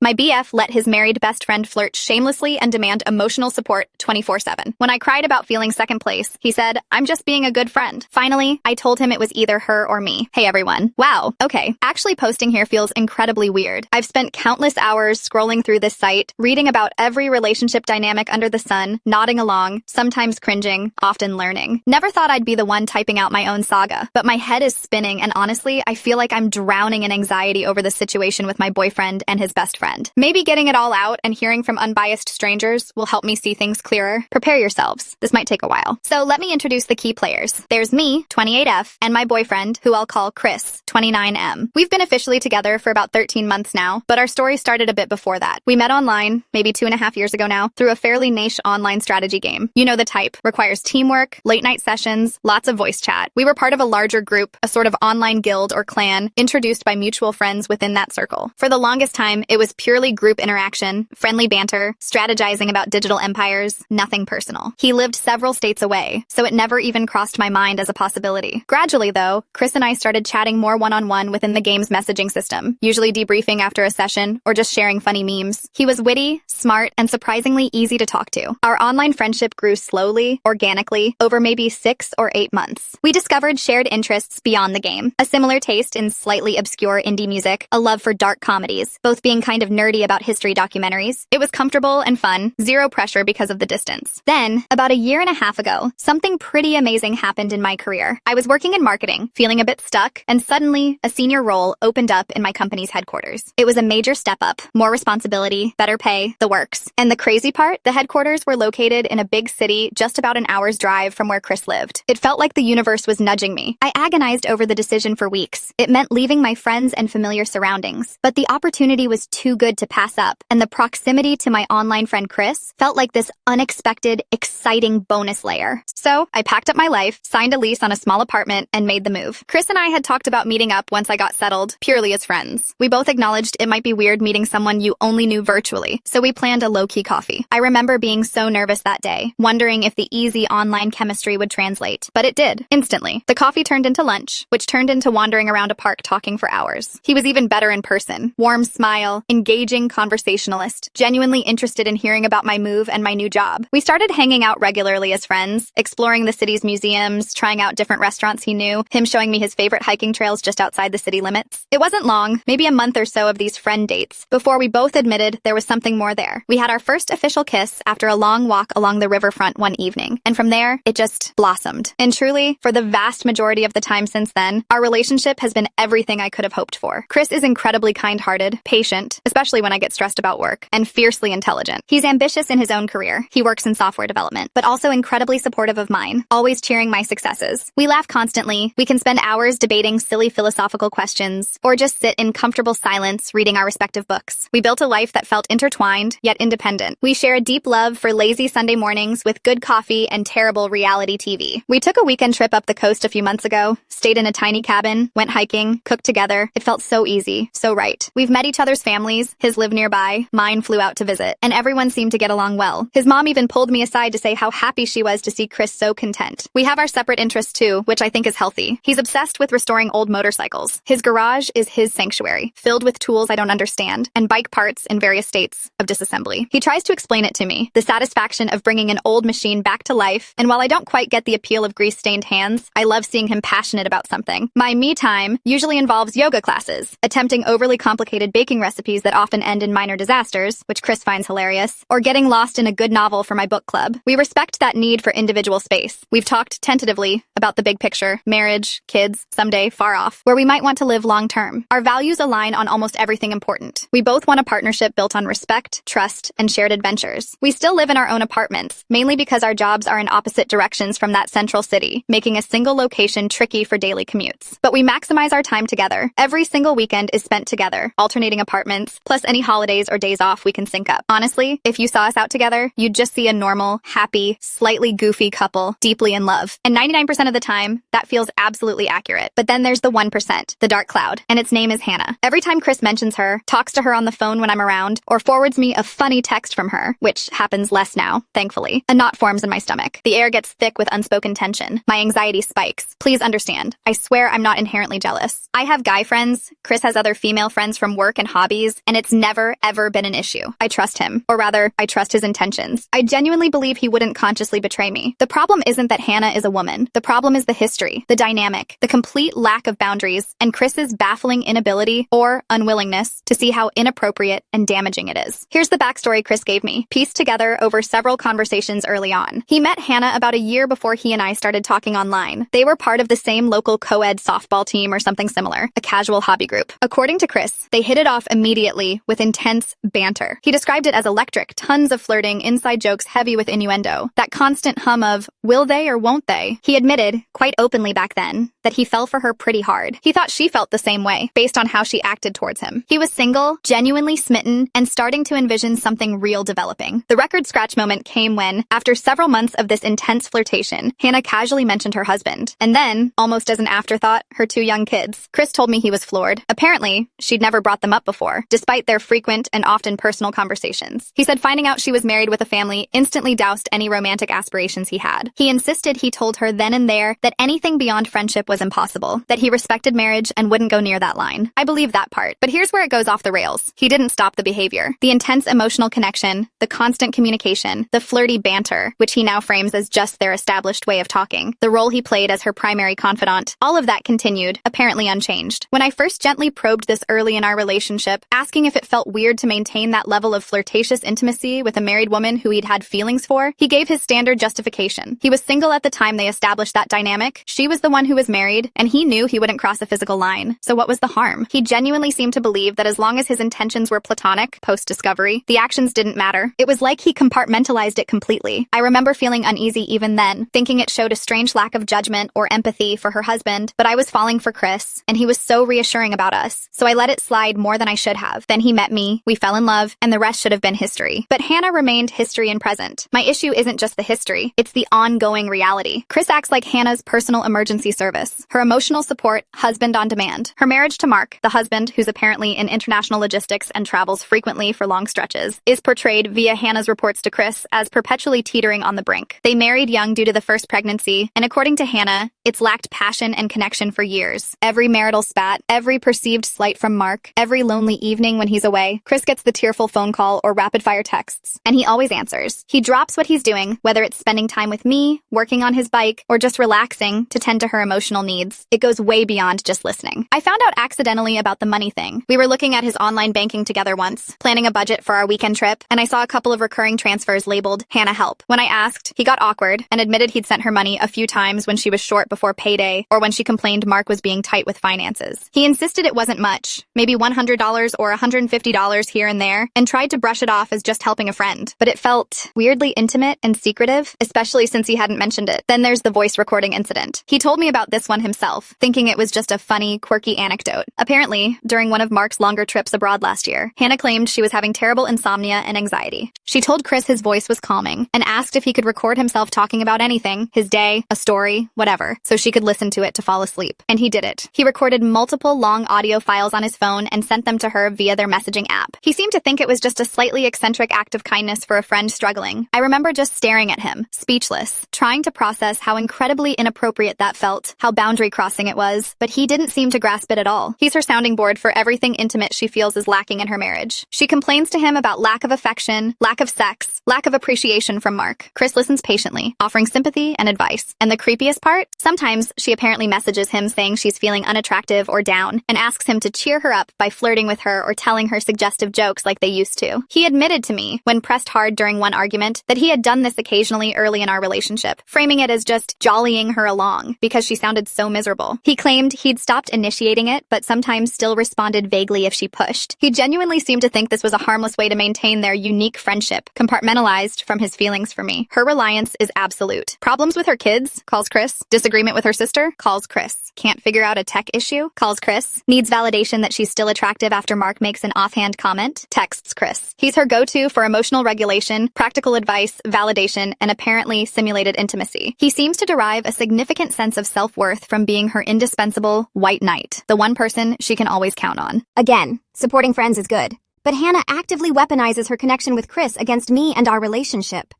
My BF let his married best friend flirt shamelessly and demand emotional support 24/7. When I cried about feeling second place, he said, "I'm just being a good friend." Finally, I told him it was either her or me. Hey everyone. Wow, okay. Actually posting here feels incredibly weird. I've spent countless hours scrolling through this site, reading about every relationship dynamic under the sun, nodding along, sometimes cringing, often learning. Never thought I'd be the one typing out my own saga, but my head is spinning and honestly, I feel like I'm drowning in anxiety over the situation with my boyfriend and his best friend. Maybe getting it all out and hearing from unbiased strangers will help me see things clearer. Prepare yourselves. This might take a while. So let me introduce the key players. There's me, 28F, and my boyfriend, who I'll call Chris, 29M. We've been officially together for about 13 months now, but our story started a bit before that. We met online, maybe 2.5 years ago now, through a fairly niche online strategy game. You know the type. Requires teamwork, late night sessions, lots of voice chat. We were part of a larger group, a sort of online guild or clan, introduced by mutual friends within that circle. For the longest time, it was purely group interaction, friendly banter, strategizing about digital empires, nothing personal. He lived several states away, so it never even crossed my mind as a possibility. Gradually, though, Chris and I started chatting more one-on-one within the game's messaging system, usually debriefing after a session or just sharing funny memes. He was witty, smart, and surprisingly easy to talk to. Our online friendship grew slowly, organically, over maybe 6 or 8 months. We discovered shared interests beyond the game, a similar taste in slightly obscure indie music, a love for dark comedies, both being kind of nerdy about history documentaries. It was comfortable and fun, zero pressure because of the distance. Then, about a year and a half ago, something pretty amazing happened in my career. I was working in marketing, feeling a bit stuck, and suddenly, a senior role opened up in my company's headquarters. It was a major step up, more responsibility, better pay, the works. And the crazy part, the headquarters were located in a big city just about an hour's drive from where Chris lived. It felt like the universe was nudging me. I agonized over the decision for weeks. It meant leaving my friends and familiar surroundings. But the opportunity was too good to pass up, and the proximity to my online friend Chris felt like this unexpected, exciting bonus layer. So I packed up my life, signed a lease on a small apartment, and made the move. Chris and I had talked about meeting up once I got settled, purely as friends. We both acknowledged it might be weird meeting someone you only knew virtually, so we planned a low-key coffee. I remember being so nervous that day, wondering if the easy online chemistry would translate. But it did, instantly. The coffee turned into lunch, which turned into wandering around a park talking for hours. He was even better in person. Warm smile, engaging conversationalist, genuinely interested in hearing about my move and my new job. We started hanging out regularly as friends, exploring the city's museums, trying out different restaurants he knew, him showing me his favorite hiking trails just outside the city limits. It wasn't long, maybe a month or so of these friend dates, before we both admitted there was something more there. We had our first official kiss after a long walk along the riverfront one evening, and from there, it just blossomed. And truly, for the vast majority of the time since then, our relationship has been everything I could have hoped for. Chris is incredibly kind-hearted, patient, especially when I get stressed about work, and fiercely intelligent. He's ambitious in his own career. He works in software development, but also incredibly supportive of mine, always cheering my successes. We laugh constantly. We can spend hours debating silly philosophical questions, or just sit in comfortable silence reading our respective books. We built a life that felt intertwined, yet independent. We share a deep love for lazy Sunday mornings with good coffee and terrible reality TV. We took a weekend trip up the coast a few months ago, stayed in a tiny cabin, went hiking, cooked together. It felt so easy, so right. We've met each other's families. His lived nearby, mine flew out to visit, and everyone seemed to get along well. His mom even pulled me aside to say how happy she was to see Chris so content. We have our separate interests too, which I think is healthy. He's obsessed with restoring old motorcycles. His garage is his sanctuary, filled with tools I don't understand, and bike parts in various states of disassembly. He tries to explain it to me, the satisfaction of bringing an old machine back to life, and while I don't quite get the appeal of grease-stained hands, I love seeing him passionate about something. My me time usually involves yoga classes, attempting overly complicated baking recipes that often end in minor disasters, which Chris finds hilarious, or getting lost in a good novel for my book club. We respect that need for individual space. We've talked tentatively about the big picture, marriage, kids, someday far off, where we might want to live long-term. Our values align on almost everything important. We both want a partnership built on respect, trust, and shared adventures. We still live in our own apartments, mainly because our jobs are in opposite directions from that central city, making a single location tricky for daily commutes. But we maximize our time together. Every single weekend is spent together, alternating apartments, plus any holidays or days off we can sync up. Honestly, if you saw us out together, you'd just see a normal, happy, slightly goofy couple, deeply in love. And 99% of the time, that feels absolutely accurate. But then there's the 1%, the dark cloud, and its name is Hannah. Every time Chris mentions her, talks to her on the phone when I'm around, or forwards me a funny text from her, which happens less now, thankfully, a knot forms in my stomach. The air gets thick with unspoken tension. My anxiety spikes. Please understand. I swear I'm not inherently jealous. I have guy friends, Chris has other female friends from work and hobbies, and and it's never, ever been an issue. I trust him. Or rather, I trust his intentions. I genuinely believe he wouldn't consciously betray me. The problem isn't that Hannah is a woman. The problem is the history, the dynamic, the complete lack of boundaries, and Chris's baffling inability or unwillingness to see how inappropriate and damaging it is. Here's the backstory Chris gave me, pieced together over several conversations early on. He met Hannah about a year before he and I started talking online. They were part of the same local co-ed softball team or something similar, a casual hobby group. According to Chris, they hit it off immediately with intense banter. He described it as electric, tons of flirting, inside jokes heavy with innuendo, that constant hum of, will they or won't they? He admitted, quite openly back then, that he fell for her pretty hard. He thought she felt the same way, based on how she acted towards him. He was single, genuinely smitten, and starting to envision something real developing. The record scratch moment came when, after several months of this intense flirtation, Hannah casually mentioned her husband. And then, almost as an afterthought, her 2 young kids. Chris told me he was floored. Apparently, she'd never brought them up before, despite their frequent and often personal conversations. He said finding out she was married with a family instantly doused any romantic aspirations he had. He insisted he told her then and there that anything beyond friendship was impossible, that he respected marriage and wouldn't go near that line. I believe that part. But here's where it goes off the rails. He didn't stop the behavior. The intense emotional connection, the constant communication, the flirty banter, which he now frames as just their established way of talking, the role he played as her primary confidant, all of that continued, apparently unchanged. When I first gently probed this early in our relationship, asking if it felt weird to maintain that level of flirtatious intimacy with a married woman who he'd had feelings for, he gave his standard justification. He was single at the time they established that dynamic, she was the one who was married, and he knew he wouldn't cross a physical line. So what was the harm? He genuinely seemed to believe that as long as his intentions were platonic, post-discovery, the actions didn't matter. It was like he compartmentalized it completely. I remember feeling uneasy even then, thinking it showed a strange lack of judgment or empathy for her husband, but I was falling for Chris, and he was so reassuring about us, so I let it slide more than I should have. Then he met me, we fell in love, and the rest should have been history. But Hannah remained history and present. My issue isn't just the history, it's the ongoing reality. Chris acts like Hannah's personal emergency service, her emotional support, husband on demand. Her marriage to Mark, the husband who's apparently in international logistics and travels frequently for long stretches, is portrayed via Hannah's reports to Chris as perpetually teetering on the brink. They married young due to the first pregnancy, and according to Hannah, it's lacked passion and connection for years. Every marital spat, every perceived slight from Mark, every lonely evening when he's away, Chris gets the tearful phone call or rapid-fire texts, and he always answers. He drops what he's doing, whether it's spending time with me, working on his bike, or just relaxing to tend to her emotional needs. It goes way beyond just listening. I found out accidentally about the money thing. We were looking at his online banking together once, planning a budget for our weekend trip, and I saw a couple of recurring transfers labeled Hannah Help. When I asked, he got awkward and admitted he'd sent her money a few times when she was short before payday or when she complained Mark was being tight with finances. He insisted it wasn't much, maybe $100 or $150 here and there, and tried to brush it off as just helping a friend. But it felt weirdly intimate and secretive, especially since he hadn't mentioned it. Then there's the voice recording incident. He told me about this one himself, thinking it was just a funny, quirky anecdote. Apparently, during one of Mark's longer trips abroad last year, Hannah claimed she was having terrible insomnia and anxiety. She told Chris his voice was calming and asked if he could record himself talking about anything, his day, a story, whatever, so she could listen to it to fall asleep. And he did it. He recorded multiple long audio files on his phone and sent them to her via their messaging app. He seemed to think it was just a slightly eccentric act of kindness for a friend struggling. I remember just staring at him, speechless, trying to process how incredibly inappropriate that felt, how boundary crossing it was, but he didn't seem to grasp it at all. He's her sounding board for everything intimate she feels is lacking in her marriage. She complains to him about lack of affection, lack of sex, lack of appreciation from Mark. Chris listens patiently, offering sympathy and advice. And the creepiest part? Sometimes she apparently messages him saying she's feeling unattractive or down and asks him to cheer her up by flirting with her or telling her suggestive jokes like they used to. He admitted to me, when pressed hard during one argument, that he had done this occasionally early in our relationship, framing it as just jollying her along because she sounded so miserable. He claimed he'd stopped initiating it, but sometimes still responded vaguely if she pushed. He genuinely seemed to think this was a harmless way to maintain their unique friendship, compartmentalized from his feelings for me. Her reliance is absolute. Problems with her kids? Calls Chris. Disagreement with her sister? Calls Chris. Can't figure out a tech issue? Calls Chris. Needs validation that she's still attractive after Mark makes an offhand comment? Texts Chris. He's her go-to for emotional regulation, practical advice, validation, and apparently simulated intimacy. He seems to derive a significant sense of self-worth from being her indispensable white knight, the one person she can always count on. Again, supporting friends is good, but Hannah actively weaponizes her connection with Chris against me and our relationship.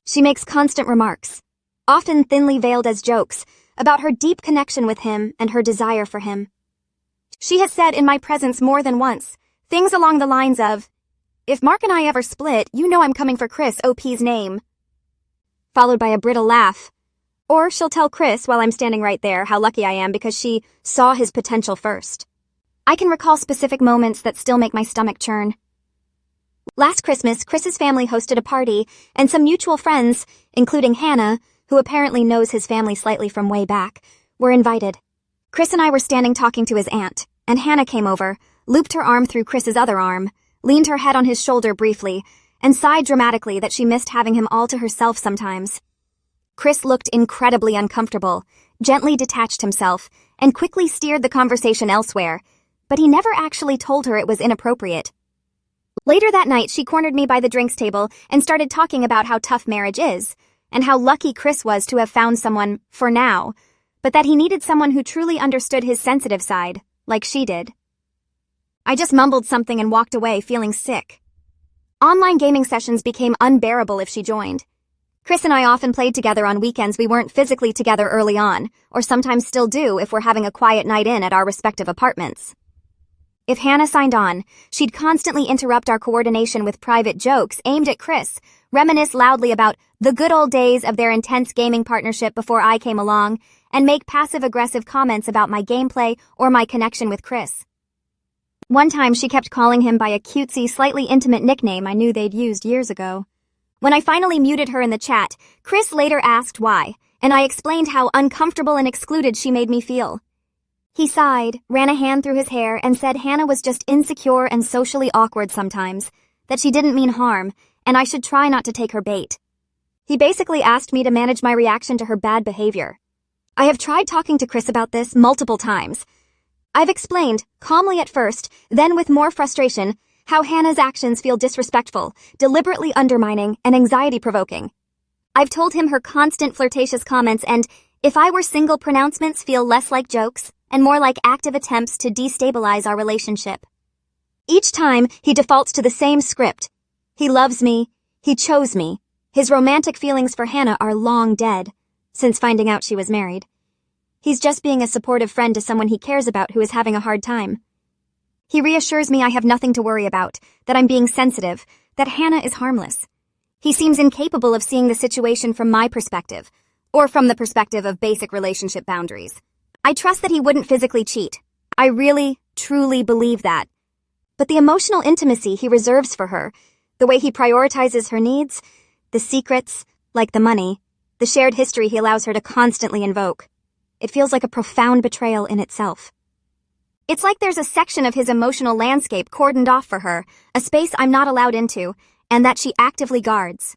She makes constant remarks, often thinly veiled as jokes, about her deep connection with him and her desire for him. She has said in my presence more than once, Things along the lines of, "If Mark and I ever split, you know I'm coming for Chris OP's name." Followed by a brittle laugh. Or she'll tell Chris while I'm standing right there how lucky I am because she saw his potential first. I can recall specific moments that still make my stomach churn. Last Christmas, Chris's family hosted a party, and some mutual friends, including Hannah, who apparently knows his family slightly from way back, were invited. Chris and I were standing talking to his aunt, and Hannah came over, looped her arm through Chris's other arm, leaned her head on his shoulder briefly, and sighed dramatically that she missed having him all to herself sometimes. Chris looked incredibly uncomfortable, gently detached himself, and quickly steered the conversation elsewhere, but he never actually told her it was inappropriate. Later that night, she cornered me by the drinks table and started talking about how tough marriage is, and how lucky Chris was to have found someone, for now, but that he needed someone who truly understood his sensitive side, like she did. I just mumbled something and walked away feeling sick. Online gaming sessions became unbearable if she joined. Chris and I often played together on weekends we weren't physically together early on, or sometimes still do if we're having a quiet night in at our respective apartments. If Hannah signed on, she'd constantly interrupt our coordination with private jokes aimed at Chris, reminisce loudly about the good old days of their intense gaming partnership before I came along, and make passive-aggressive comments about my gameplay or my connection with Chris. One time she kept calling him by a cutesy, slightly intimate nickname I knew they'd used years ago. When I finally muted her in the chat, Chris later asked why, and I explained how uncomfortable and excluded she made me feel. He sighed, ran a hand through his hair, and said Hannah was just insecure and socially awkward sometimes, that she didn't mean harm, and I should try not to take her bait. He basically asked me to manage my reaction to her bad behavior. I have tried talking to Chris about this multiple times. I've explained, calmly at first, then with more frustration, how Hannah's actions feel disrespectful, deliberately undermining, and anxiety-provoking. I've told him her constant flirtatious comments and, if I were single, pronouncements feel less like jokes and more like active attempts to destabilize our relationship. Each time, he defaults to the same script. He loves me. He chose me. His romantic feelings for Hannah are long dead, since finding out she was married. He's just being a supportive friend to someone he cares about who is having a hard time. He reassures me I have nothing to worry about, that I'm being sensitive, that Hannah is harmless. He seems incapable of seeing the situation from my perspective, or from the perspective of basic relationship boundaries. I trust that he wouldn't physically cheat. I really, truly believe that. But the emotional intimacy he reserves for her, the way he prioritizes her needs, the secrets, like the money, the shared history he allows her to constantly invoke, it feels like a profound betrayal in itself. It's like there's a section of his emotional landscape cordoned off for her, a space I'm not allowed into, and that she actively guards.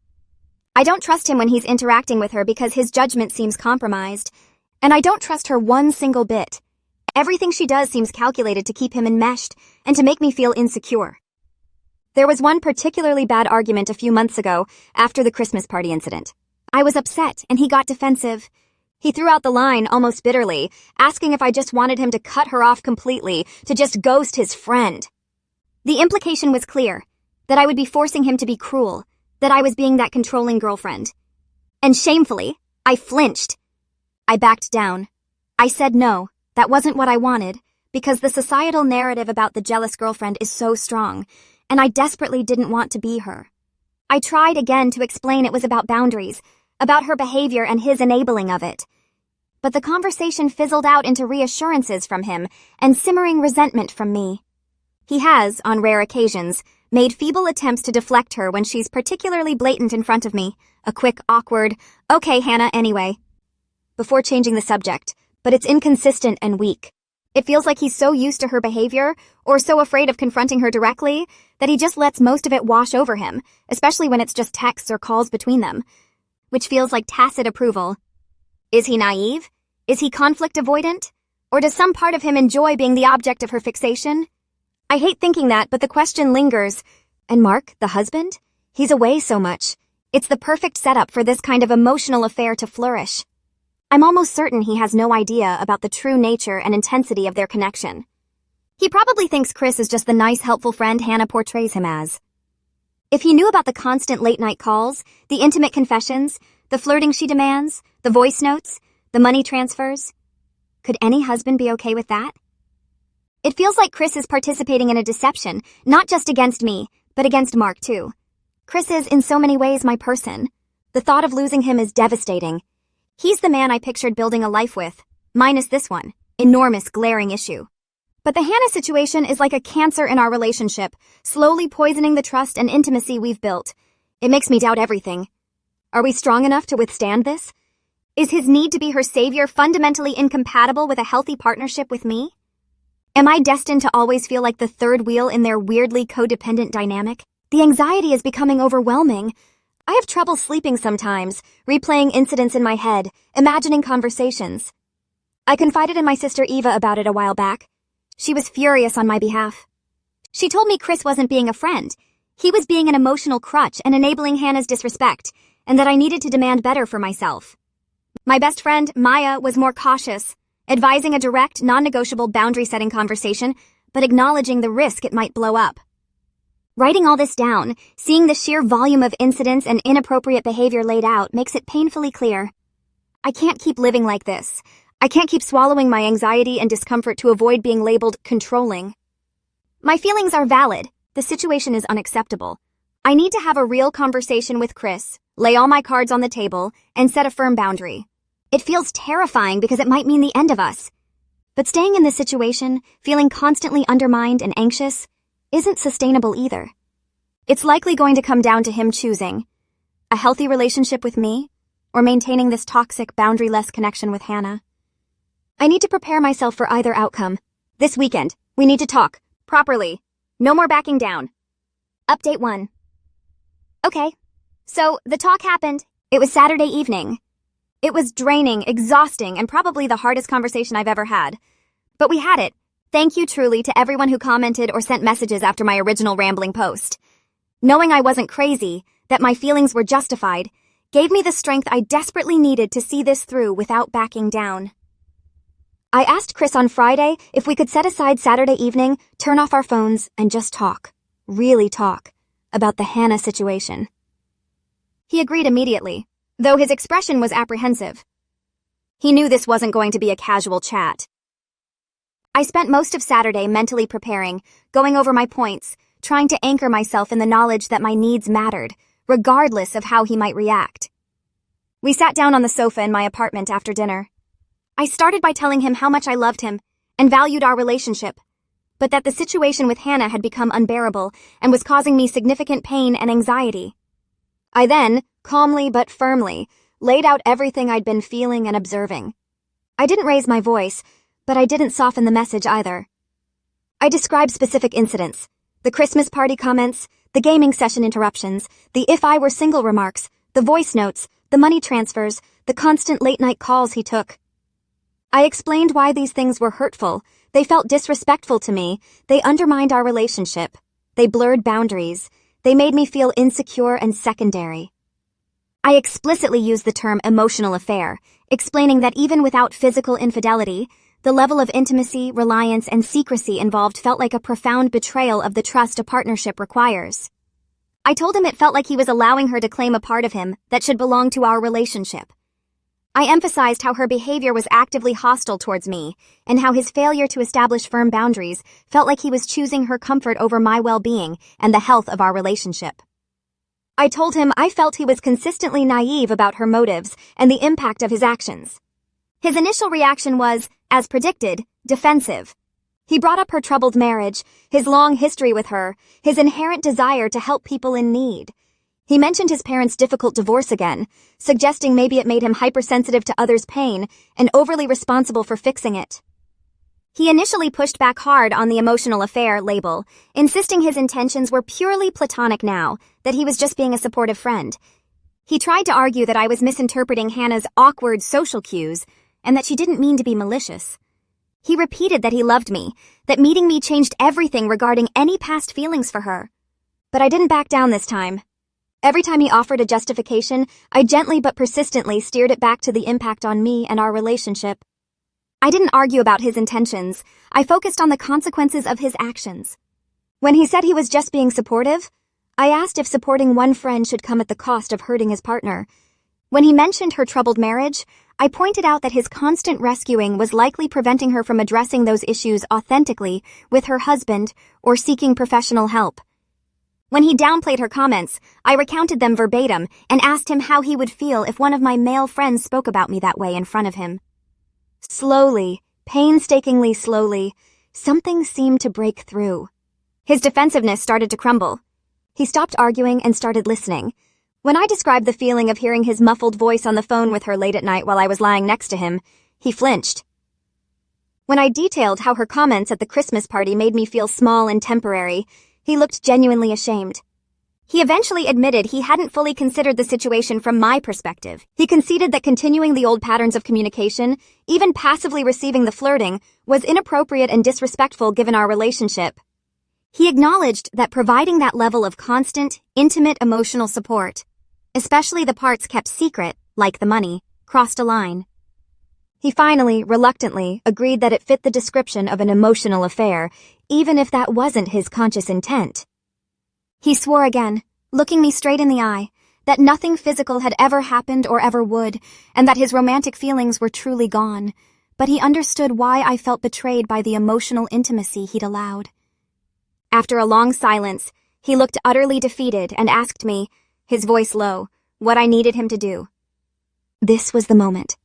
I don't trust him when he's interacting with her because his judgment seems compromised, and I don't trust her one single bit. Everything she does seems calculated to keep him enmeshed and to make me feel insecure. There was one particularly bad argument a few months ago after the Christmas party incident. I was upset and he got defensive. He threw out the line almost bitterly, asking if I just wanted him to cut her off completely, to just ghost his friend. The implication was clear, that I would be forcing him to be cruel, that I was being that controlling girlfriend. And shamefully, I flinched. I backed down. I said no, that wasn't what I wanted, because the societal narrative about the jealous girlfriend is so strong, and I desperately didn't want to be her. I tried again to explain it was about boundaries, about her behavior and his enabling of it. But the conversation fizzled out into reassurances from him and simmering resentment from me. He has, on rare occasions, made feeble attempts to deflect her when she's particularly blatant in front of me, a quick, awkward, "Okay, Hannah, anyway," before changing the subject, but it's inconsistent and weak. It feels like he's so used to her behavior, or so afraid of confronting her directly, that he just lets most of it wash over him, especially when it's just texts or calls between them, which feels like tacit approval. Is he naive? Is he conflict avoidant? Or does some part of him enjoy being the object of her fixation? I hate thinking that, but the question lingers. And Mark, the husband? He's away so much. It's the perfect setup for this kind of emotional affair to flourish. I'm almost certain he has no idea about the true nature and intensity of their connection. He probably thinks Chris is just the nice, helpful friend Hannah portrays him as. If he knew about the constant late-night calls, the intimate confessions, the flirting she demands, the voice notes, the money transfers, could any husband be okay with that? It feels like Chris is participating in a deception, not just against me, but against Mark too. Chris is, in so many ways, my person. The thought of losing him is devastating. He's the man I pictured building a life with, minus this one, enormous glaring issue. But the Hannah situation is like a cancer in our relationship, slowly poisoning the trust and intimacy we've built. It makes me doubt everything. Are we strong enough to withstand this? Is his need to be her savior fundamentally incompatible with a healthy partnership with me? Am I destined to always feel like the third wheel in their weirdly codependent dynamic? The anxiety is becoming overwhelming. I have trouble sleeping sometimes, replaying incidents in my head, imagining conversations. I confided in my sister Eva about it a while back. She was furious on my behalf. She told me Chris wasn't being a friend. He was being an emotional crutch and enabling Hannah's disrespect, and that I needed to demand better for myself. My best friend, Maya, was more cautious, advising a direct, non-negotiable boundary-setting conversation, but acknowledging the risk it might blow up. Writing all this down, seeing the sheer volume of incidents and inappropriate behavior laid out makes it painfully clear. I can't keep living like this. I can't keep swallowing my anxiety and discomfort to avoid being labeled controlling. My feelings are valid. The situation is unacceptable. I need to have a real conversation with Chris, lay all my cards on the table, and set a firm boundary. It feels terrifying because it might mean the end of us. But staying in this situation, feeling constantly undermined and anxious, isn't sustainable either. It's likely going to come down to him choosing a healthy relationship with me or maintaining this toxic, boundary-less connection with Hannah. I need to prepare myself for either outcome. This weekend, we need to talk, properly. No more backing down. Update 1. Okay, so the talk happened. It was Saturday evening. It was draining, exhausting, and probably the hardest conversation I've ever had. But we had it. Thank you truly to everyone who commented or sent messages after my original rambling post. Knowing I wasn't crazy, that my feelings were justified, gave me the strength I desperately needed to see this through without backing down. I asked Chris on Friday if we could set aside Saturday evening, turn off our phones, and just talk, really talk, about the Hannah situation. He agreed immediately, though his expression was apprehensive. He knew this wasn't going to be a casual chat. I spent most of Saturday mentally preparing, going over my points, trying to anchor myself in the knowledge that my needs mattered, regardless of how he might react. We sat down on the sofa in my apartment after dinner. I started by telling him how much I loved him and valued our relationship, but that the situation with Hannah had become unbearable and was causing me significant pain and anxiety. I then, calmly but firmly, laid out everything I'd been feeling and observing. I didn't raise my voice, but I didn't soften the message either. I described specific incidents, the Christmas party comments, the gaming session interruptions, the if I were single remarks, the voice notes, the money transfers, the constant late-night calls he took. I explained why these things were hurtful. They felt disrespectful to me. They undermined our relationship. They blurred boundaries. They made me feel insecure and secondary. I explicitly used the term emotional affair, explaining that even without physical infidelity, the level of intimacy, reliance, and secrecy involved felt like a profound betrayal of the trust a partnership requires. I told him it felt like he was allowing her to claim a part of him that should belong to our relationship. I emphasized how her behavior was actively hostile towards me, and how his failure to establish firm boundaries felt like he was choosing her comfort over my well-being and the health of our relationship. I told him I felt he was consistently naive about her motives and the impact of his actions. His initial reaction was, as predicted, defensive. He brought up her troubled marriage, his long history with her, his inherent desire to help people in need. He mentioned his parents' difficult divorce again, suggesting maybe it made him hypersensitive to others' pain and overly responsible for fixing it. He initially pushed back hard on the emotional affair label, insisting his intentions were purely platonic now, that he was just being a supportive friend. He tried to argue that I was misinterpreting Hannah's awkward social cues and that she didn't mean to be malicious. He repeated that he loved me, that meeting me changed everything regarding any past feelings for her. But I didn't back down this time. Every time he offered a justification, I gently but persistently steered it back to the impact on me and our relationship. I didn't argue about his intentions. I focused on the consequences of his actions. When he said he was just being supportive, I asked if supporting one friend should come at the cost of hurting his partner. When he mentioned her troubled marriage, I pointed out that his constant rescuing was likely preventing her from addressing those issues authentically with her husband or seeking professional help. When he downplayed her comments, I recounted them verbatim and asked him how he would feel if one of my male friends spoke about me that way in front of him. Slowly, painstakingly slowly, something seemed to break through. His defensiveness started to crumble. He stopped arguing and started listening. When I described the feeling of hearing his muffled voice on the phone with her late at night while I was lying next to him, he flinched. When I detailed how her comments at the Christmas party made me feel small and temporary, he looked genuinely ashamed. He eventually admitted he hadn't fully considered the situation from my perspective. He conceded that continuing the old patterns of communication, even passively receiving the flirting, was inappropriate and disrespectful given our relationship. He acknowledged that providing that level of constant, intimate emotional support, especially the parts kept secret, like the money, crossed a line. He finally, reluctantly, agreed that it fit the description of an emotional affair, even if that wasn't his conscious intent. He swore again, looking me straight in the eye, that nothing physical had ever happened or ever would, and that his romantic feelings were truly gone, but he understood why I felt betrayed by the emotional intimacy he'd allowed. After a long silence, he looked utterly defeated and asked me, his voice low, what I needed him to do. This was the moment.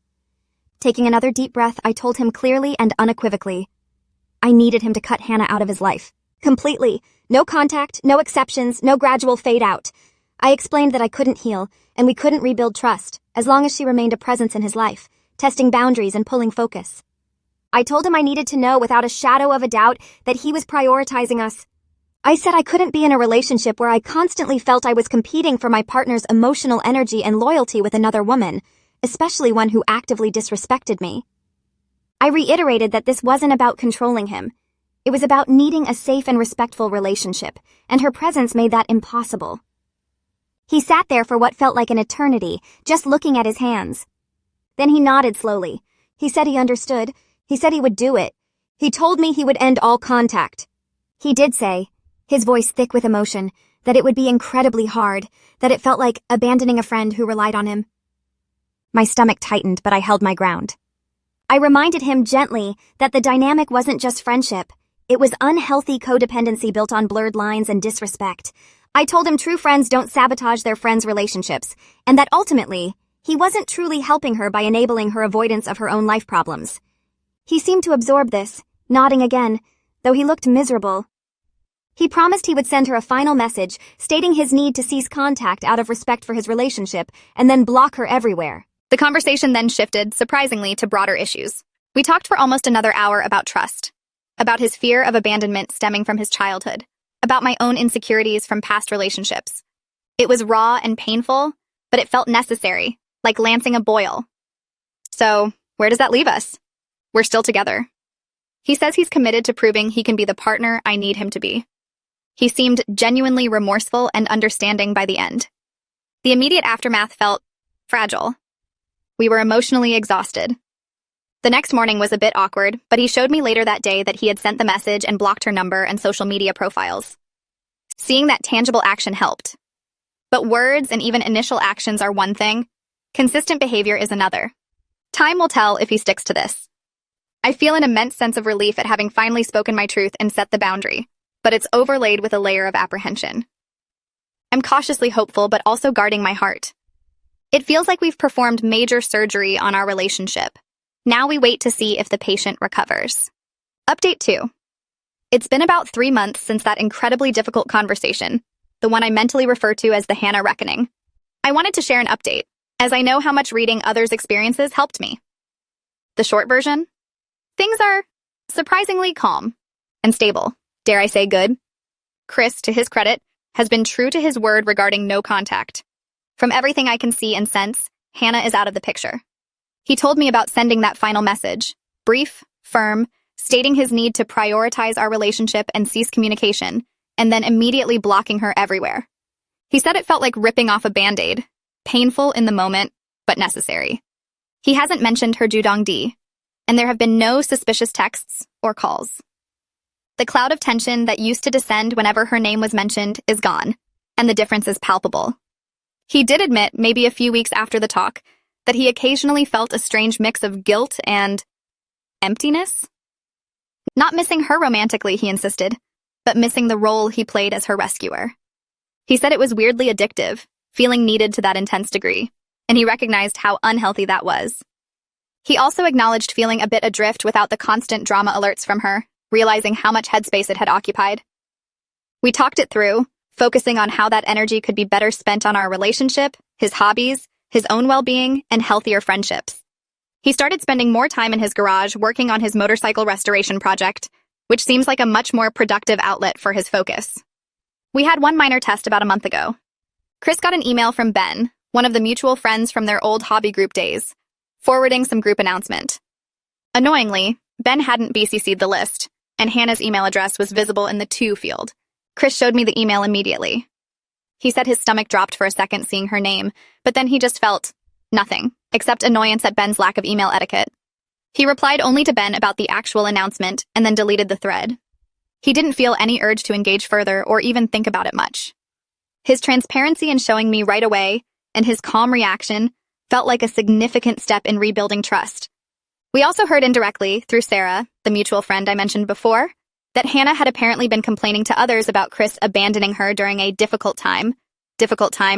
Taking another deep breath, I told him clearly and unequivocally. I needed him to cut Hannah out of his life. Completely. No contact, no exceptions, no gradual fade out. I explained that I couldn't heal, and we couldn't rebuild trust, as long as she remained a presence in his life, testing boundaries and pulling focus. I told him I needed to know without a shadow of a doubt that he was prioritizing us. I said I couldn't be in a relationship where I constantly felt I was competing for my partner's emotional energy and loyalty with another woman, especially one who actively disrespected me. I reiterated that this wasn't about controlling him. It was about needing a safe and respectful relationship, and her presence made that impossible. He sat there for what felt like an eternity, just looking at his hands. Then he nodded slowly. He said he understood. He said he would do it. He told me he would end all contact. He did say, his voice thick with emotion, that it would be incredibly hard, that it felt like abandoning a friend who relied on him. My stomach tightened, but I held my ground. I reminded him gently that the dynamic wasn't just friendship. It was unhealthy codependency built on blurred lines and disrespect. I told him true friends don't sabotage their friends' relationships, and that ultimately, he wasn't truly helping her by enabling her avoidance of her own life problems. He seemed to absorb this, nodding again, though he looked miserable. He promised he would send her a final message, stating his need to cease contact out of respect for his relationship, and then block her everywhere. The conversation then shifted, surprisingly, to broader issues. We talked for almost another hour about trust, about his fear of abandonment stemming from his childhood, about my own insecurities from past relationships. It was raw and painful, but it felt necessary, like lancing a boil. So, where does that leave us? We're still together. He says he's committed to proving he can be the partner I need him to be. He seemed genuinely remorseful and understanding by the end. The immediate aftermath felt fragile. We were emotionally exhausted. The next morning was a bit awkward, but he showed me later that day that he had sent the message and blocked her number and social media profiles. Seeing that tangible action helped. But words and even initial actions are one thing. Consistent behavior is another. Time will tell if he sticks to this. I feel an immense sense of relief at having finally spoken my truth and set the boundary, but it's overlaid with a layer of apprehension. I'm cautiously hopeful, but also guarding my heart. It feels like we've performed major surgery on our relationship. Now we wait to see if the patient recovers. Update 2. It's been about 3 months since that incredibly difficult conversation, the one I mentally refer to as the Hannah reckoning. I wanted to share an update, as I know how much reading others' experiences helped me. The short version? Things are surprisingly calm and stable. Dare I say good? Chris, to his credit, has been true to his word regarding no contact. From everything I can see and sense, Hannah is out of the picture. He told me about sending that final message, brief, firm, stating his need to prioritize our relationship and cease communication, and then immediately blocking her everywhere. He said it felt like ripping off a Band-Aid, painful in the moment, but necessary. He hasn't mentioned her Judong-di, and there have been no suspicious texts or calls. The cloud of tension that used to descend whenever her name was mentioned is gone, and the difference is palpable. He did admit, maybe a few weeks after the talk, that he occasionally felt a strange mix of guilt and emptiness. Not missing her romantically, he insisted, but missing the role he played as her rescuer. He said it was weirdly addictive, feeling needed to that intense degree, and he recognized how unhealthy that was. He also acknowledged feeling a bit adrift without the constant drama alerts from her, realizing how much headspace it had occupied. We talked it through, focusing on how that energy could be better spent on our relationship, his hobbies, his own well-being, and healthier friendships. He started spending more time in his garage working on his motorcycle restoration project, which seems like a much more productive outlet for his focus. We had one minor test about a month ago. Chris got an email from Ben, one of the mutual friends from their old hobby group days, forwarding some group announcement. Annoyingly, Ben hadn't BCC'd the list, and Hannah's email address was visible in the To field. Chris showed me the email immediately. He said his stomach dropped for a second seeing her name, but then he just felt nothing, except annoyance at Ben's lack of email etiquette. He replied only to Ben about the actual announcement and then deleted the thread. He didn't feel any urge to engage further or even think about it much. His transparency in showing me right away and his calm reaction felt like a significant step in rebuilding trust. We also heard indirectly, through Sarah, the mutual friend I mentioned before, that Hannah had apparently been complaining to others about Chris abandoning her during a difficult time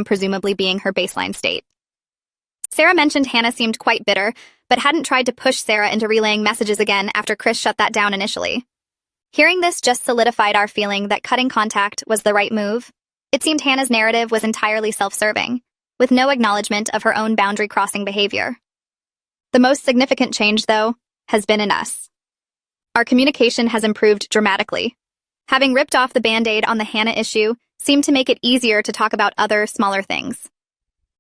presumably being her baseline state. Sarah mentioned Hannah seemed quite bitter, but hadn't tried to push Sarah into relaying messages again after Chris shut that down initially. Hearing this just solidified our feeling that cutting contact was the right move. It seemed Hannah's narrative was entirely self-serving, with no acknowledgement of her own boundary-crossing behavior. The most significant change, though, has been in us. Our communication has improved dramatically. Having ripped off the Band-Aid on the Hannah issue seemed to make it easier to talk about other, smaller things.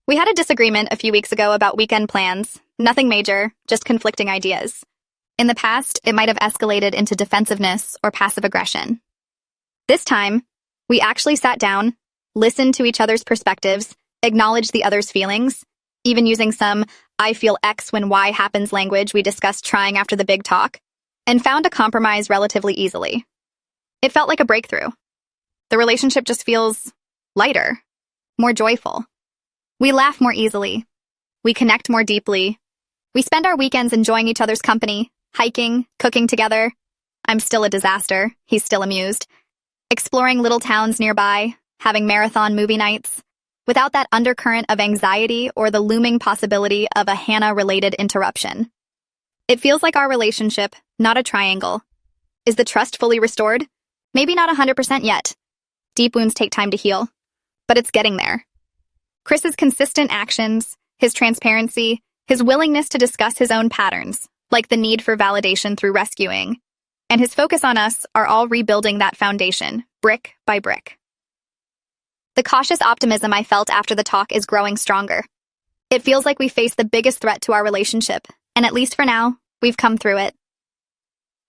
We had a disagreement a few weeks ago about weekend plans. Nothing major, just conflicting ideas. In the past, it might have escalated into defensiveness or passive aggression. This time, we actually sat down, listened to each other's perspectives, acknowledged the other's feelings, even using some "I feel X when Y happens" language we discussed trying after the big talk, and found a compromise relatively easily. It felt like a breakthrough. The relationship just feels lighter, more joyful. We laugh more easily. We connect more deeply. We spend our weekends enjoying each other's company, hiking, cooking together. I'm still a disaster. He's still amused. Exploring little towns nearby, having marathon movie nights, without that undercurrent of anxiety or the looming possibility of a Hannah-related interruption. It feels like our relationship, not a triangle. Is the trust fully restored? Maybe not 100% yet. Deep wounds take time to heal, but it's getting there. Chris's consistent actions, his transparency, his willingness to discuss his own patterns, like the need for validation through rescuing, and his focus on us are all rebuilding that foundation, brick by brick. The cautious optimism I felt after the talk is growing stronger. It feels like we face the biggest threat to our relationship, and at least for now, we've come through it.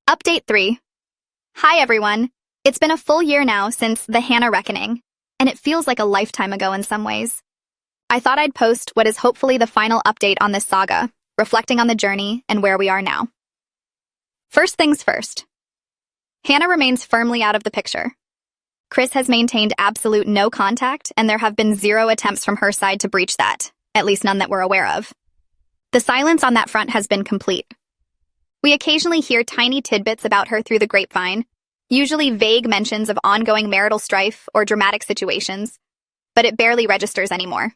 Update 3. Hi everyone. It's been a full year now since the Hannah reckoning, and it feels like a lifetime ago in some ways. I thought I'd post what is hopefully the final update on this saga, reflecting on the journey and where we are now. First things first. Hannah remains firmly out of the picture. Chris has maintained absolute no contact, and there have been 0 attempts from her side to breach that, at least none that we're aware of. The silence on that front has been complete. We occasionally hear tiny tidbits about her through the grapevine, usually vague mentions of ongoing marital strife or dramatic situations, but it barely registers anymore.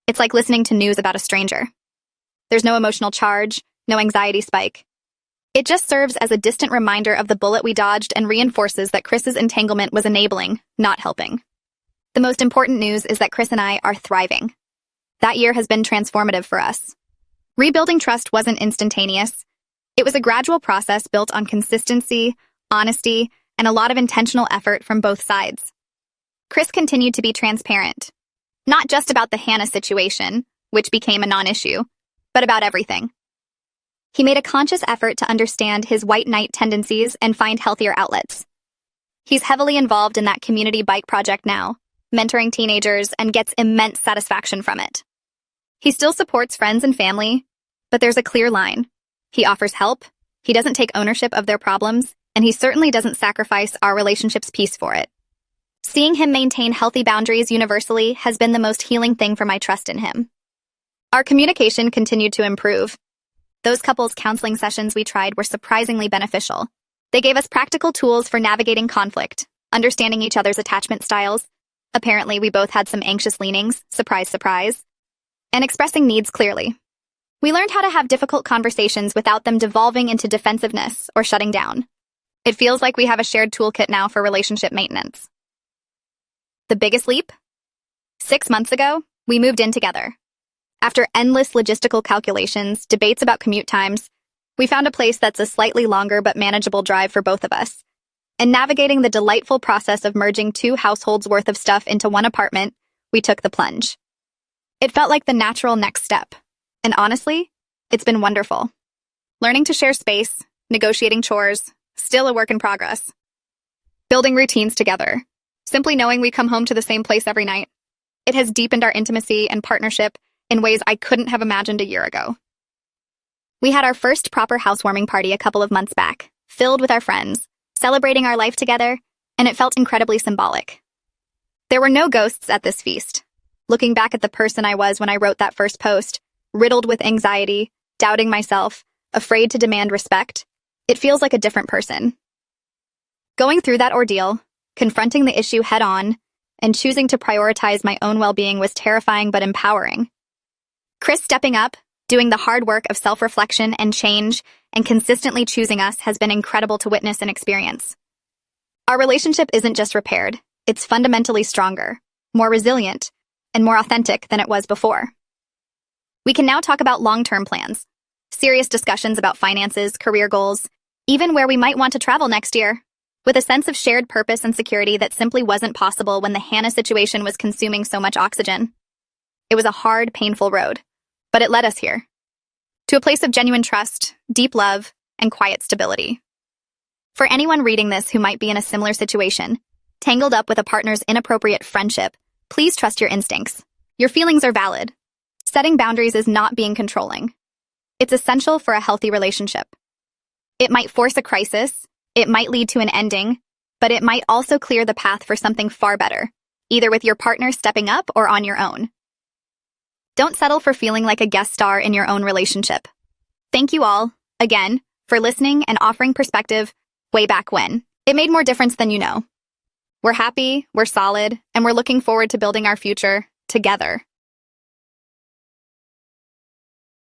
It's like listening to news about a stranger. There's no emotional charge, no anxiety spike. It just serves as a distant reminder of the bullet we dodged and reinforces that Chris's entanglement was enabling, not helping. The most important news is that Chris and I are thriving. That year has been transformative for us. Rebuilding trust wasn't instantaneous. It was a gradual process built on consistency, honesty, and a lot of intentional effort from both sides. Chris continued to be transparent, not just about the Hannah situation, which became a non-issue, but about everything. He made a conscious effort to understand his white knight tendencies and find healthier outlets. He's heavily involved in that community bike project now, mentoring teenagers, and gets immense satisfaction from it. He still supports friends and family, but there's a clear line. He offers help, he doesn't take ownership of their problems, and he certainly doesn't sacrifice our relationship's peace for it. Seeing him maintain healthy boundaries universally has been the most healing thing for my trust in him. Our communication continued to improve. Those couples counseling sessions we tried were surprisingly beneficial. They gave us practical tools for navigating conflict, understanding each other's attachment styles. Apparently, we both had some anxious leanings, surprise, surprise, and expressing needs clearly. We learned how to have difficult conversations without them devolving into defensiveness or shutting down. It feels like we have a shared toolkit now for relationship maintenance. The biggest leap? 6 months ago, we moved in together. After endless logistical calculations, debates about commute times, we found a place that's a slightly longer but manageable drive for both of us. And navigating the delightful process of merging 2 households worth of stuff into one apartment, we took the plunge. It felt like the natural next step. And honestly, it's been wonderful. Learning to share space, negotiating chores, still a work in progress. Building routines together. Simply knowing we come home to the same place every night. It has deepened our intimacy and partnership in ways I couldn't have imagined a year ago. We had our first proper housewarming party a couple of months back, filled with our friends, celebrating our life together, and it felt incredibly symbolic. There were no ghosts at this feast. Looking back at the person I was when I wrote that first post, riddled with anxiety, doubting myself, afraid to demand respect, it feels like a different person. Going through that ordeal, confronting the issue head-on, and choosing to prioritize my own well-being was terrifying but empowering. Chris stepping up, doing the hard work of self-reflection and change, and consistently choosing us has been incredible to witness and experience. Our relationship isn't just repaired, it's fundamentally stronger, more resilient, and more authentic than it was before. We can now talk about long-term plans, serious discussions about finances, career goals, even where we might want to travel next year, with a sense of shared purpose and security that simply wasn't possible when the Hannah situation was consuming so much oxygen. It was a hard, painful road, but it led us here, to a place of genuine trust, deep love, and quiet stability. For anyone reading this who might be in a similar situation, tangled up with a partner's inappropriate friendship, please trust your instincts. Your feelings are valid. Setting boundaries is not being controlling. It's essential for a healthy relationship. It might force a crisis, it might lead to an ending, but it might also clear the path for something far better, either with your partner stepping up or on your own. Don't settle for feeling like a guest star in your own relationship. Thank you all, again, for listening and offering perspective way back when. It made more difference than you know. We're happy, we're solid, and we're looking forward to building our future together.